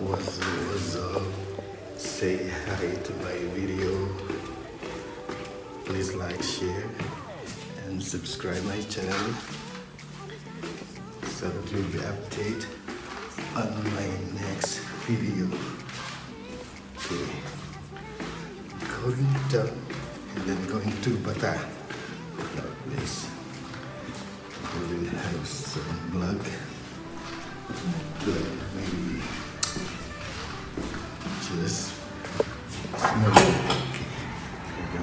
What's up? Say hi to my video. Please like, share, and subscribe my channel so that you'll be updated on my next video. Okay, going down and then going to Bata. Like this. We will have some vlog. Maybe just small. Okay, there you go.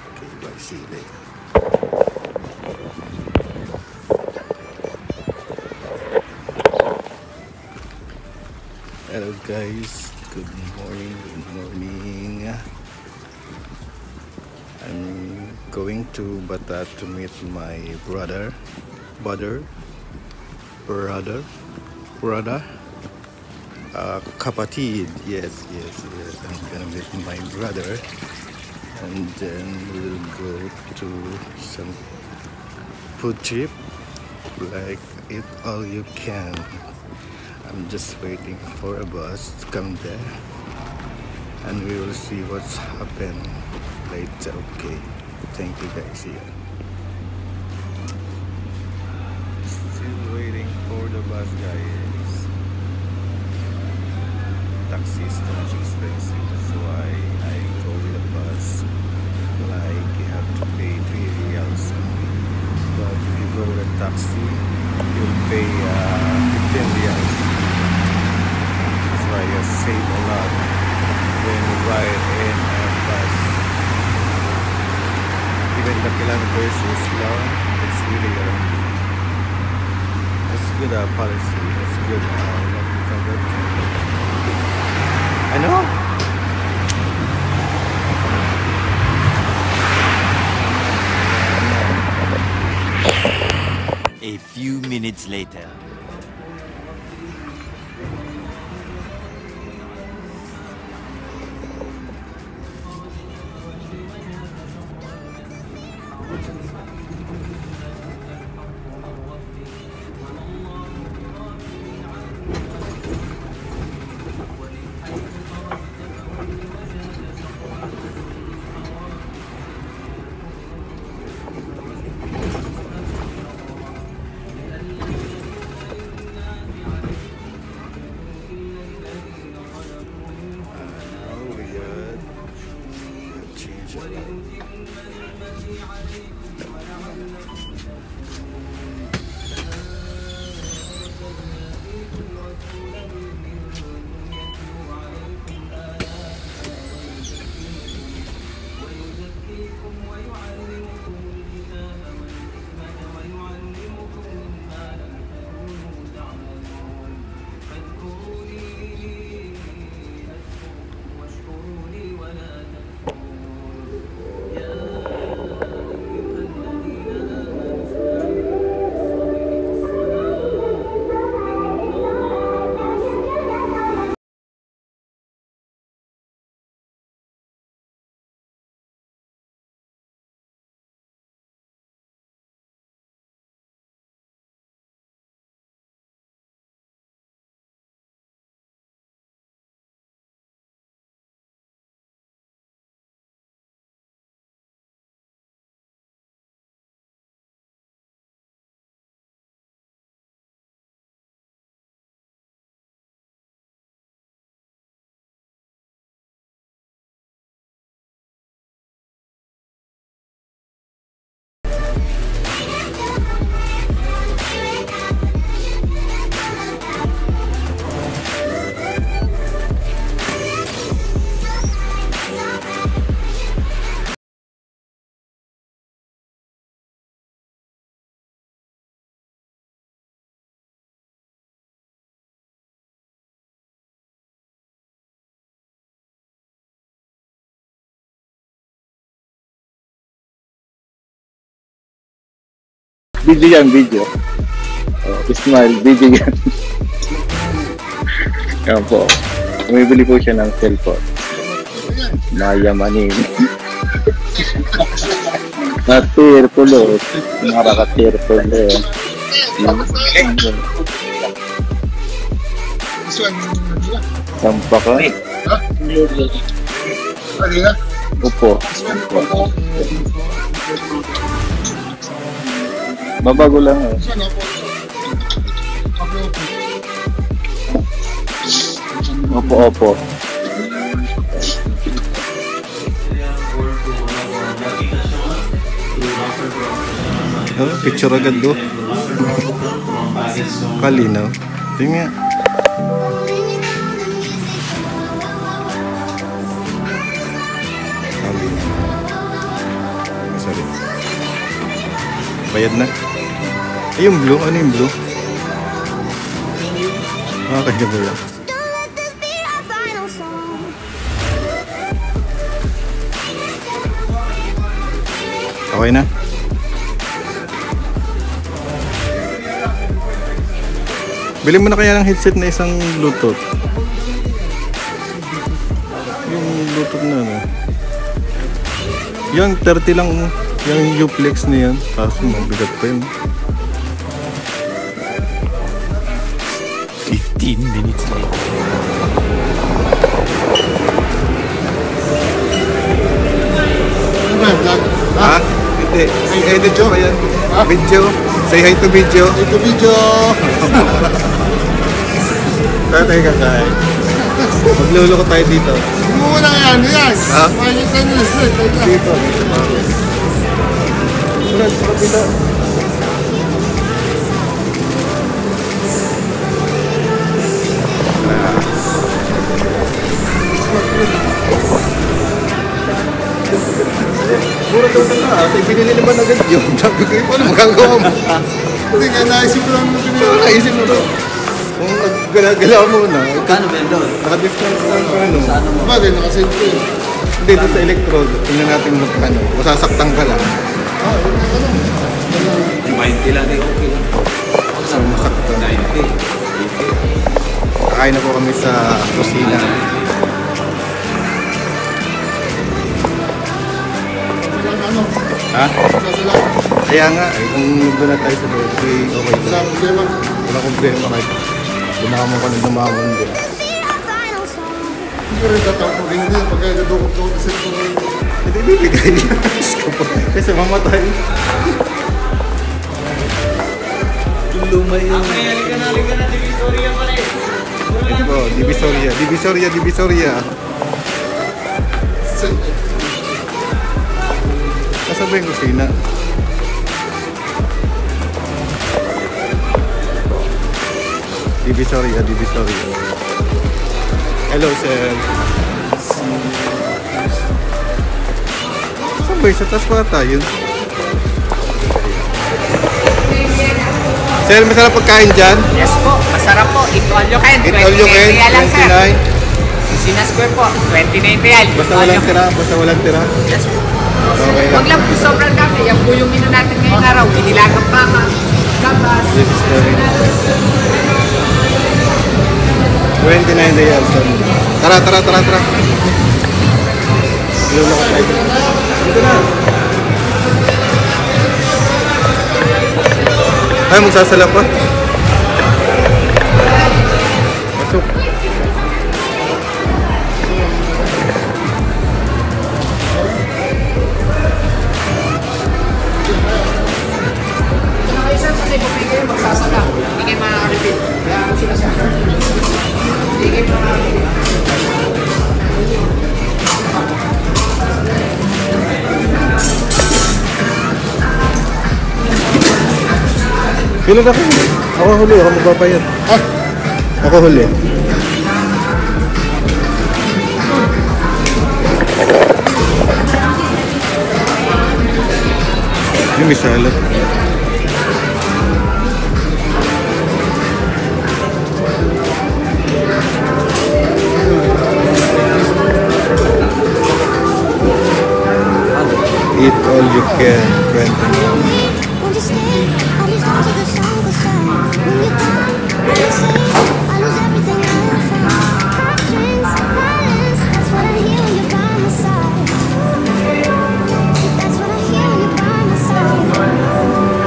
Okay, bye. See you later. Hello guys, good morning, I'm going to Bata to meet my brother, kapatid, yes, I'm gonna meet my brother, and then we'll go to some food trip, like eat all you can. I'm just waiting for a bus to come there, and we will see what's happened later. Okay, thank you guys. Here, still waiting for the bus, guys. Taxi is too much expensive, that's why I go with a bus. Like you have to pay 3 reals only, but if you go with a taxi, you'll pay 15 reals. That's why you save a lot when you ride in a bus. Even the kilometers is long, it's really it's good policy. It's good what we call that. I know. A few minutes later. Video yan, video. Oh, smile, video yan. Yan po. Bumibili po siya ng cellphone. Mayamanin. Na-tearful, nakaka-tearful eh. Sampa ka? Upo. Babago lang eh. Opo. Oh, picture agad do. Kalinaw. Tingnan. Sorry. Bayad na. Ay, yung blue. Ano yung blue? Okay na ba yan? Okay na? Bili mo na kaya ng headset na isang Bluetooth. Yung Bluetooth na ano. Yung 30 lang mo. Yung Uplex na yan. Kaso mabigat pa yun. 15 minutes later. Ha? Hindi. Edit ko pa yan. Video. Say hi to video. Hi to video. Tatay ka kay. Magluloko tayo dito. Muna yan. Ha? Makikita nyo Dito. Surat sa kapila. Mura daw sa taas. Ay, binili naman agad yun. Sabi ko, paano magagawa mo? Hindi nga, naisip ko lang yung So, naisip mo to. Kung naggala mo na. Kano ba yun doon? Naka-discount lang ko ano. Sa ano mo? bagay, nakasend ko yun. Hindi, doon sa electrode. Tingnan natin mo ano. Masasaktan ka lang. Yung 20 lang, okay lang. So, masaktan. 90. Kakain na po kami sa kusina. Ano? Ha? Sasala. Kaya nga, eh, kung doon na tayo sa birthday, okay Sa lang. problema. Wala problema kahit doon na kamo ka nang dumamon din. Hindi ko rin tatawagin din. Pagka nadukot-dukot sa ito. Hindi bibigay. Kasi mamatay. Yung luma yun. Ito po, Divisoria. Nasa ba yung kusina? Divisoria. Hello, sir. Saan ba yung sa taas pa tayo? Sir, masarap pagkain dyan? Yes po, masarap po. Ito all you can. Eat all you can, 29 lang sir. 29. Sina Square po, 29 real. Basta walang tira. Yes po. Okay Huwag lang. lang po sobrang dami. Yan po yung menu natin ngayong araw. Inilagang baka, gabas. 29 reals. Tara. Lula ko tayo. Dito na. Ay, magsasala pa. Pasok. Ito na kayo sir, kasi kung kayo magsasala. Hindi kayo makaka-repeat. Kaya ako sila sir. Hindi kayo makaka-repeat. Pila na kayo. Ako huli, ako magbabayad. Ako huli. Yung may salad. Eat all you can, 20. Won't you stay? I'll lose all to the song will start. When you go, when you say, I lose everything I have found. Heartstrings, violence, that's what I hear when you're by my side. That's what I hear when you're by my side.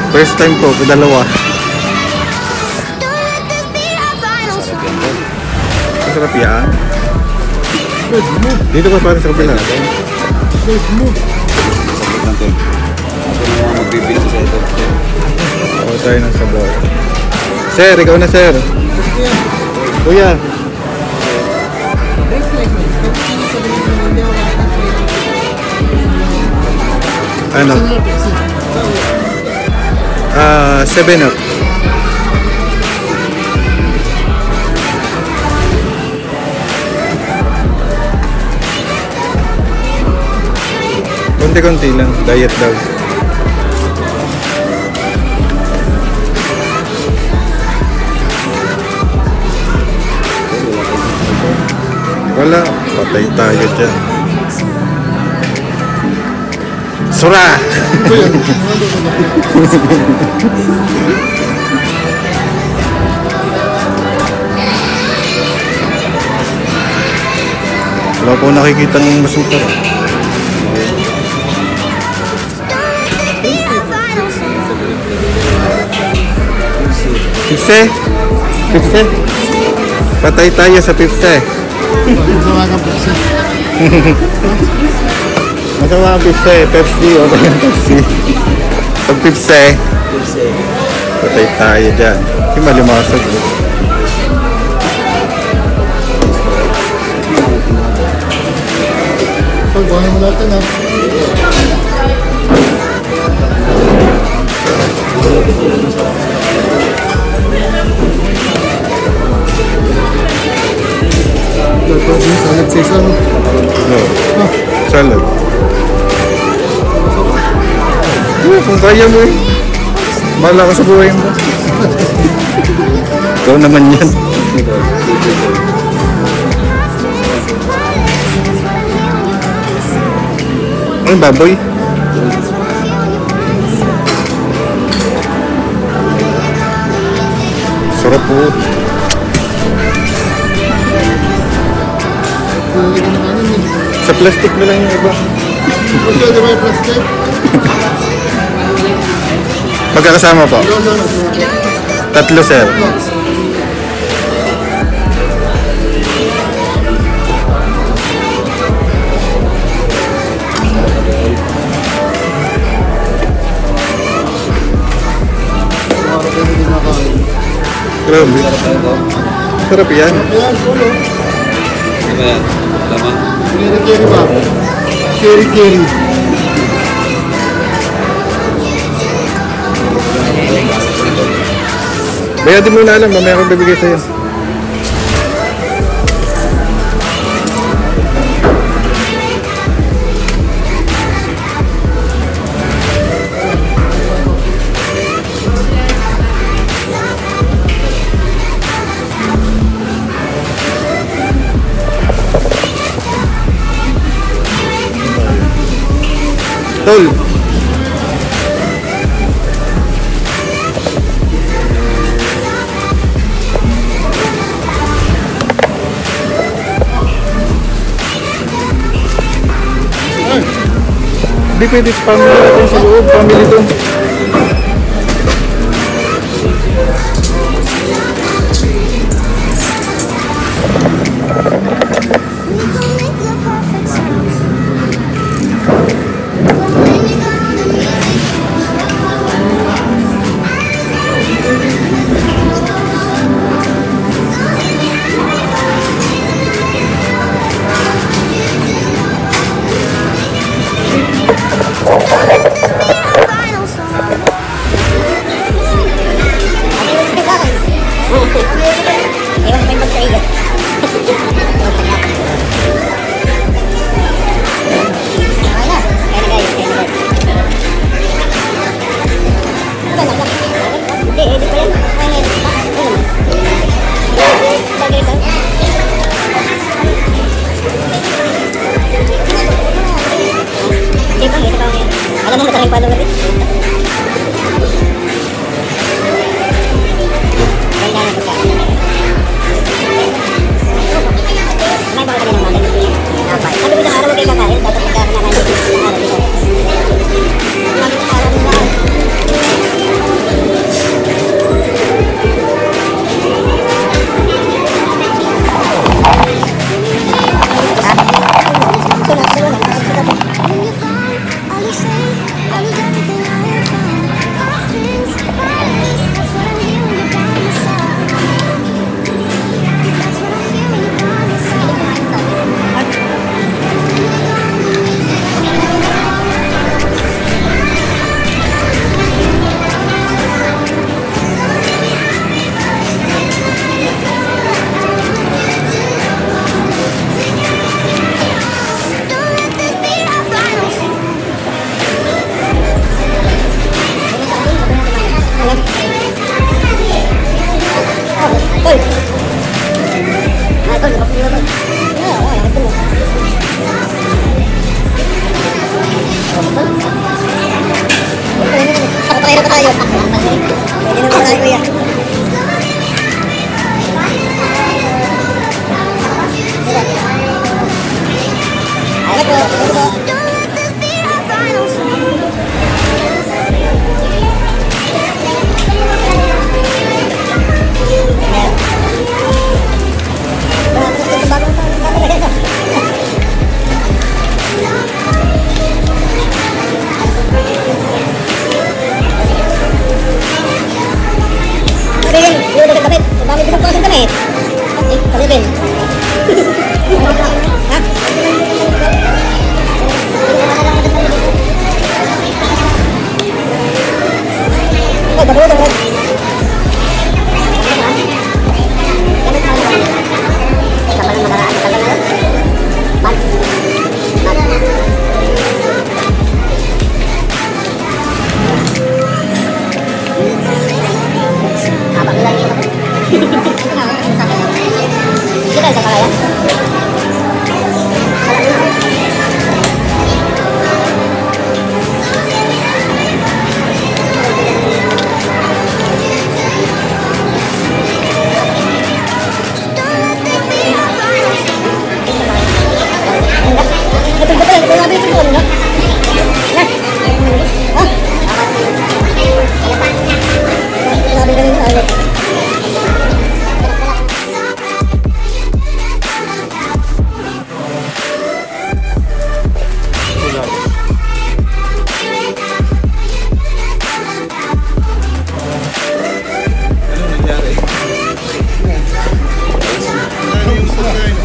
First time po, dalawa. Masarap yan. Dito ka parang sa kabila. Oo, tayo ng sabor. Sir, ikaw na sir. Kuya. Ano? 7 up. Konti-konti lang, diet daw. Wala, patay tayo dyan. Sura! Wala po nakikita ng masuka. Pipse? Pipse? Patay tayo sa Pipse. Masama ka po siya. Masama ang Pipse, Pepsi o Pepsi. Pag Pipse, patay tayo dyan. Yung malimasag. Pagbahan mo natin ha. Salad sisa no? No. Salad. Kung kaya mo eh. Bahala ka sa buhay mo. Ikaw naman yan. Ano baboy? Sarap po. Sa plastic na lang yung iba. Pwede ba yung plastic? Magkakasama po. Tatlo sir. Grabe. Sarap yan. Ayan, pulo. Ano ba yan? Lamang? Kiri-kiri ba? Kiri-kiri. Kaya di mo na alam, mamaya akong bibigay sa'yo. Tol. Hindi pwede sa family natin sa loob. Family to. Alam mo, mataling pa naman rin. Ganda na pagkain. May baka kami ng mga napay. Sabi ko na araw kayo kakain, dapat pagkain na kayo sa araw dito. Sabi ko araw na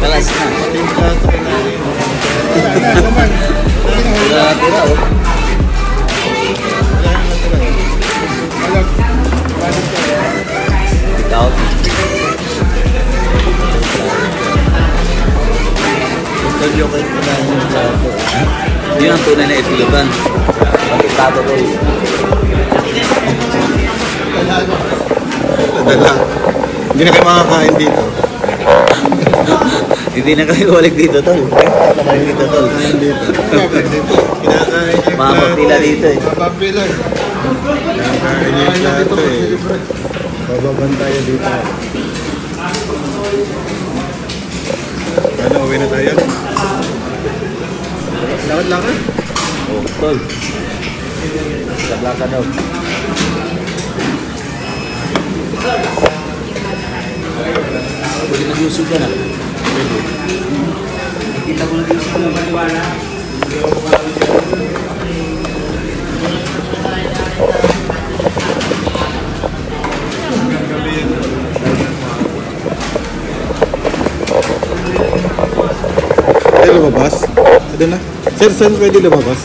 Kalas na. Tira-tira oh. Ikaw. Studio kayo na yung plato. Yun ang tunay na itilugan. Pagkitato ko eh. Dala. Hindi na kayo makakain dito. Hindi na kami balik dito, tol. Kaya dito, tol. Kinakain Mga kapila dito eh. Papila. Kinakain yung plato eh. Bababan tayo dito. Ano, uwi na tayo? Lakad-lakad? Oh, tol. Sabla ka daw. Pwede nag-usog ka na. Kita mo nag-usog ka na. Pwede lumabas? Pwede na. Sir, saan pwede lumabas?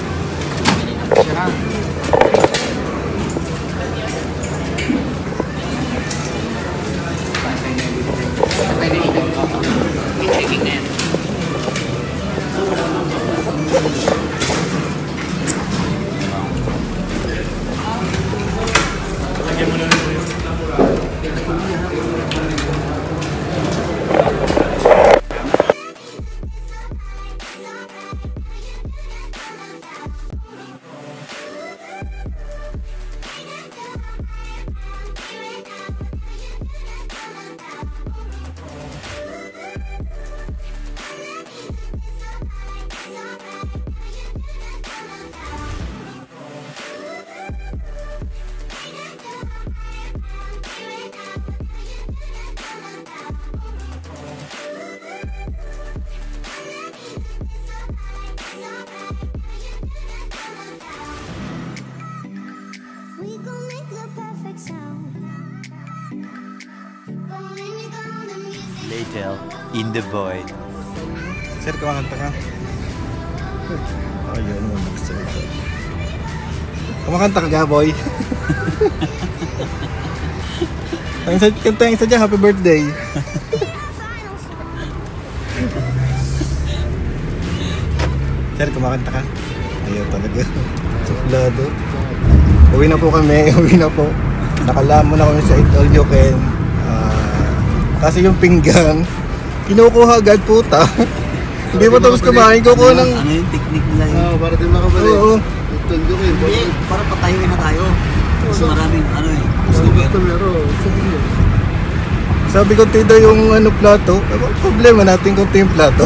We gon' make the perfect sound. But when you go on the music, Later, in the void. Sir, kumakanta ka? Ayun naman magsalita. Kumakanta ka ga, boy? Kanta yung isa dyan, happy birthday. Sir, kumakanta ka? Ayun talaga. Suplado. Uwi na po kami, uwi na po. Nakalamon na kami sa Eat All You Can. Kasi yung pinggan, kinukuha agad puta. Hindi mo tapos kumain, kukuha ng... Ano yung technique nila yun? Oo, para din makabalik. Oo. Tundo kayo. Hindi, para patayuin na tayo. Mas maraming ano eh. Pero, Sabi ko, tida yung ano, plato. Problema natin kung yung plato.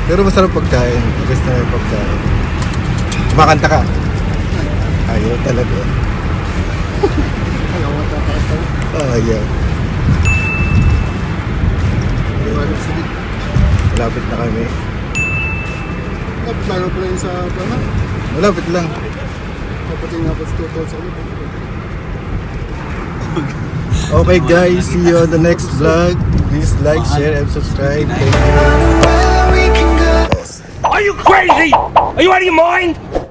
Pero masarap pagkain. Gusto na yung pagkain. Kumakanta ka? Ayaw talaga. ayaw matataas tayo. Ayaw. Iwanan sa lit. Malapit na kami. Dapat tayo pala yung sa plana. Malapit lang. Kapatid nga pa sa tutol sa ulit. Okay guys, see you on the next vlog. Please like, share, and subscribe. Thank you. Are you crazy? Are you out of your mind?